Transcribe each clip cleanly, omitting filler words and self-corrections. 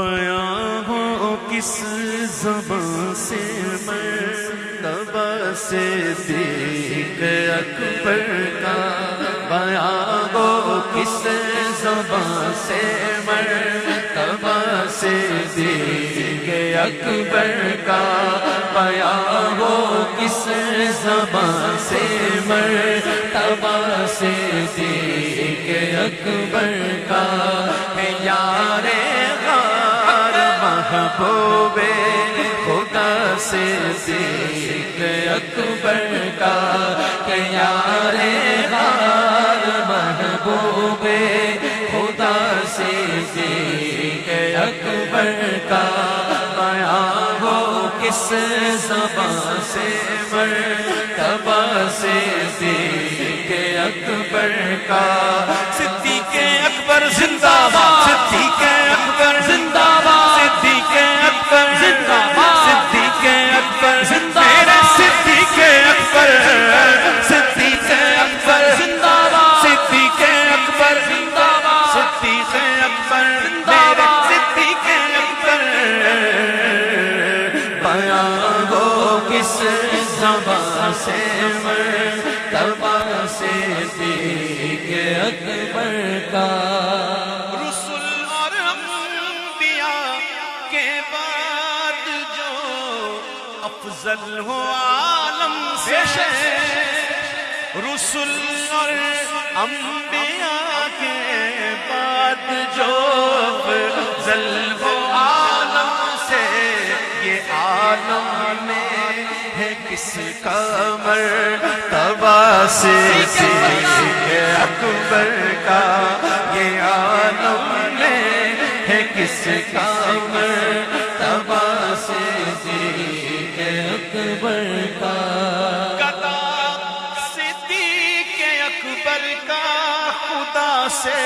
بیاں ہو کس زبان سے مرتبہ صدیق اکبر کا، بیاں ہو کس زبان سے مرتبہ صدیق اکبر کا، بیاں ہو کس زبان سے مرتبہ صدیق اکبر کا، ہے یار غار محبوب خدا صدیق اکبر کا، کہ یار غار محبوب خدا صدیق اکبر کا، بیاں ہو کس زبان سے مرتبہ صدیق اکبر کا، صدیق اکبر زندہ باد، صدیق اکبر زندہ باد، صدیق اکبر زندہ باد، صدیق اکبر زندہ باد، صدیق اکبر، صدیق اکبر زندہ باد، صدیق اکبر زندہ باد، صدیق اکبر میرے صدیق اکبر، بیاں ہو کس زبان سے مرتبہ صدیق اکبر کا، رسول اور انبیاء کے بعد جو افضل ہو عالم سے، رسول اور انبیاء کے بعد جو افضل ہو عالم سے، یہ عالم میں ہے کس کا مرتبہ صدیق اکبر کا، یہ عالم میں ہے کس کا مرتبہ صدیق اکبر کا، گدا صدیق اکبر کا خدا سے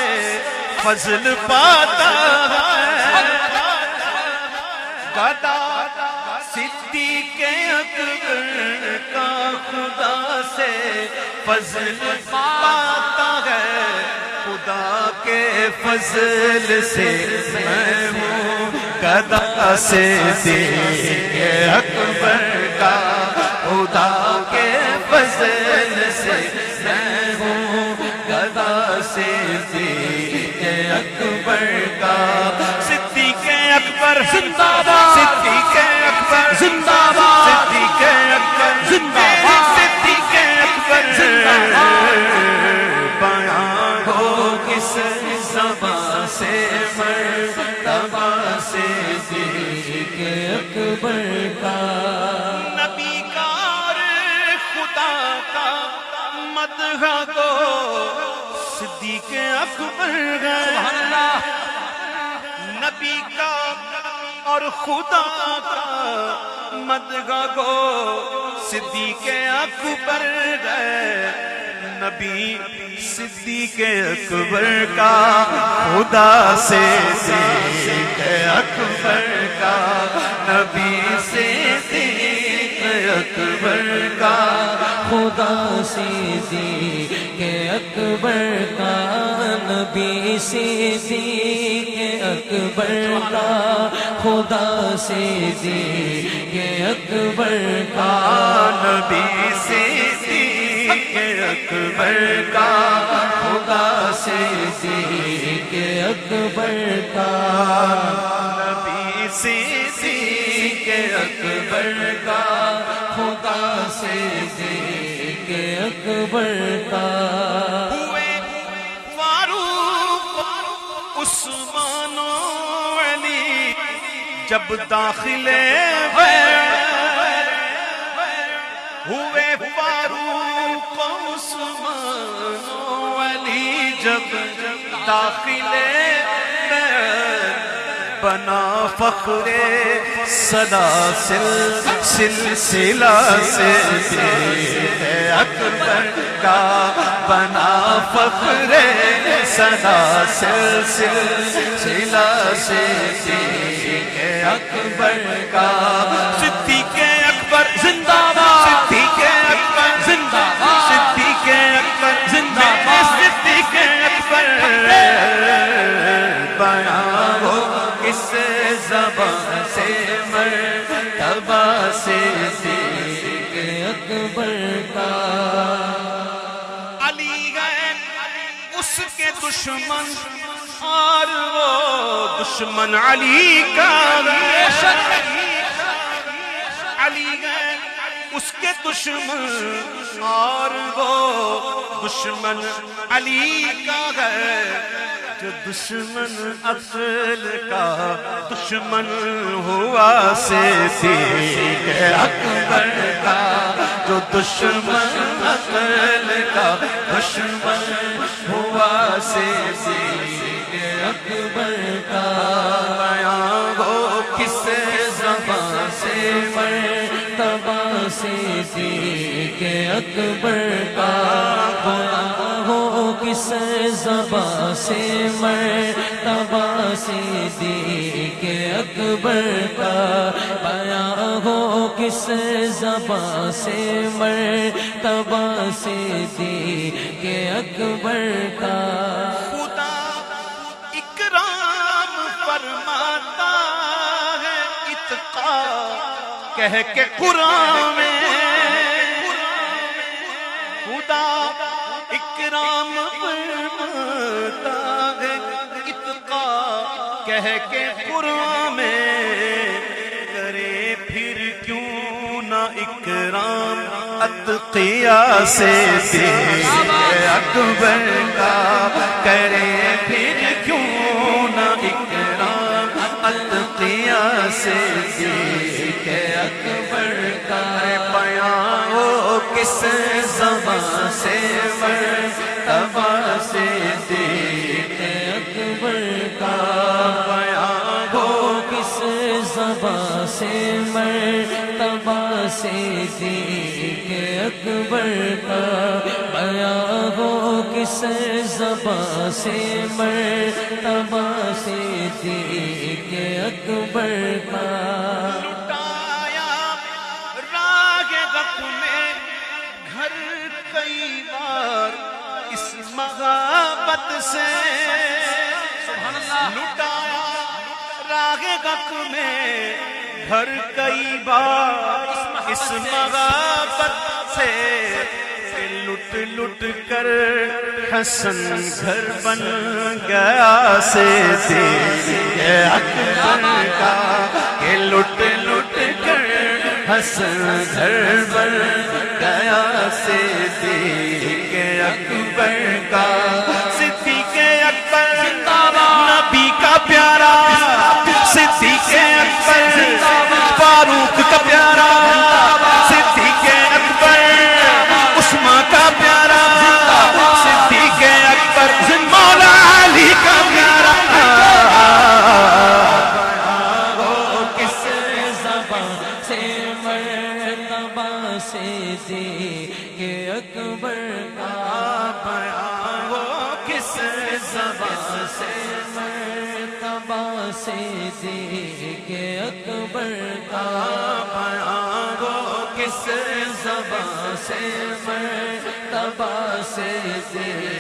فضل پاتا ہے، گدا صدیق اکبر کا خدا سے فضل پاتا ہے، خدا کے فضل سے میں ہوں گدا صدیق اکبر کا، خدا کے فضل سے میں ہوں گدا صدیق اکبر کا، صدیق اکبر زندہ باد، صدیق اکبر زندہ باد، صدیق اکبر زندہ باد، صدیق اکبر زندہ باد، بیاں ہو کس زبان سے مرتبہ صدیق اکبر کا، نبی کا اور خدا کا مدح کو صدیق اکبر ہے، نبی کا اور خدا کا مدح کو صدیق اکبر ہے، نبی صدیق اکبر کا خدا سے صدیق اکبر کا، نبی صدیق اکبر کا خدا صدیق اکبر کا، نبی صدیق اکبر کا خدا صدیق اکبر کا، نبی صدیق اکبر کا خدا صدیق اکبر کا، نبی صدیق اکبر کا خدا صدیق اکبر کا، ہوئے فاروق عثمان و علی جب داخل ہوئے، فاروق عثمان و علی جب داخل بنا فخر سلاسل سلسلہ صدیق اکبر کا، بنا فخر سلاسل سلسلہ صدیق اکبر کا، صدیق اکبر زندہ باد، صدیق اکبر زندہ باد، صدیق اکبر زندہ باد، صدیق اکبر، بیاں ہو کس زبان سے مرتبہ صدیق اکبر کا علی ہے اس کے دشمن اور وہ دشمن علی کا علی ہے اس کے دشمن اور وہ دشمن علی کا ہے جو دشمن اصل کا دشمن ہوا صدیق اکبر کا جو دشمن اصل کا دشمن ہوا صدیق اکبر کا بیاں ہو کس زبان سے مرتبہ صدیق اکبر کا بیاں ہو کس زبان سے مرتبہ صدیق اکبر کا بیاں ہو کس زبان سے مرتبہ صدیق اکبر کا خدا اکرام فرماتا ہے اتقا کہہ کے قرآن میں خدا اکرام فرماتا ہے اتقا کہہ کے قرآن میں کرے پھر کیوں نہ اکرام اتقیاء سے صدیق اکبر کا کرے پھر کیوں نہ اکرام اتقیاء سے صدیق اکبر کا بیاں ہو کس زبان سے مرتبہ صدیق اکبر کا بیاں ہو کس زبان سے مرتبہ صدیق اکبر کا بیاں ہو کس زبان سے مرتبہ صدیق اکبر کا لٹایا راگ غق میں گھر کئی بار اس محبت سے لٹایا راگ غق میں گھر کئی بار اس محبت سے لٹ لٹ کر حسن گھر بن گیا صدیق اکبر کا کہ لٹ لٹ کر حسن گھر بن گیا صدیق اکبر کا صدیق اکبر نبی کا پیارا صدیق اکبر فاروق کا پیارا صدیق اکبر عثمان کا پیارا صدیق اکبر مولا علی کا پیارا کس زبان سے مرتبہ صدیق اکبر کا بیاں ہو کس زبان سے مرتبہ صدیق اکبر کا بیاں ہو کس زبان سے مرتبہ صدیق